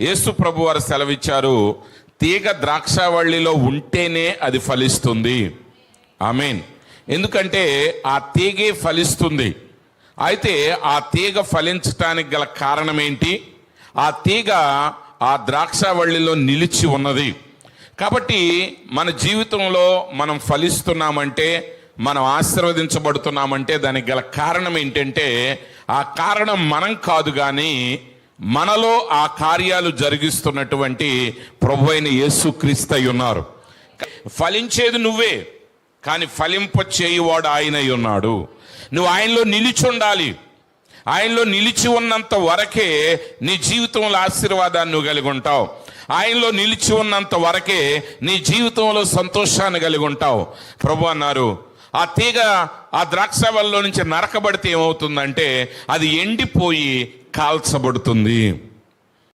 యేసు ప్రభు వారు సెలవిచ్చారు, తీగ ద్రాక్షావళిలో ఉంటేనే అది ఫలిస్తుంది. ఆమేన్. ఎందుకంటే ఆ తీగే ఫలిస్తుంది. అయితే ఆ తీగ ఫలించటానికి గల కారణం ఏంటి? ఆ తీగ ఆ ద్రాక్షావళిలో నిలిచి ఉన్నది. కాబట్టి మన జీవితంలో మనం ఫలిస్తున్నామంటే, మనం ఆశీర్వదించబడుతున్నామంటే దానికి గల కారణం ఏంటంటే, ఆ కారణం మనం కాదు, కానీ మనలో ఆ కార్యాలు జరిగిస్తున్నటువంటి ప్రభు అయిన యేసుక్రీస్తు అయి ఉన్నారు. ఫలించేది నువ్వే, కానీ ఫలింప చేయువాడు ఆయన అయి ఉన్నాడు. నువ్వు ఆయనలో నిలిచి ఉండాలి. ఆయనలో నిలిచి ఉన్నంత వరకే నీ జీవితంలో ఆశీర్వాదాన్ని నువ్వు కలిగి ఉంటావు. ఆయనలో నిలిచి ఉన్నంత వరకే నీ జీవితంలో సంతోషాన్ని కలిగి ఉంటావు. ప్రభు అన్నారు, ఆ తీగ ఆ ద్రాక్షవల్లిలో నుంచి నరకబడితే ఏమవుతుందంటే అది ఎండిపోయి కాల్చబడుతుంది.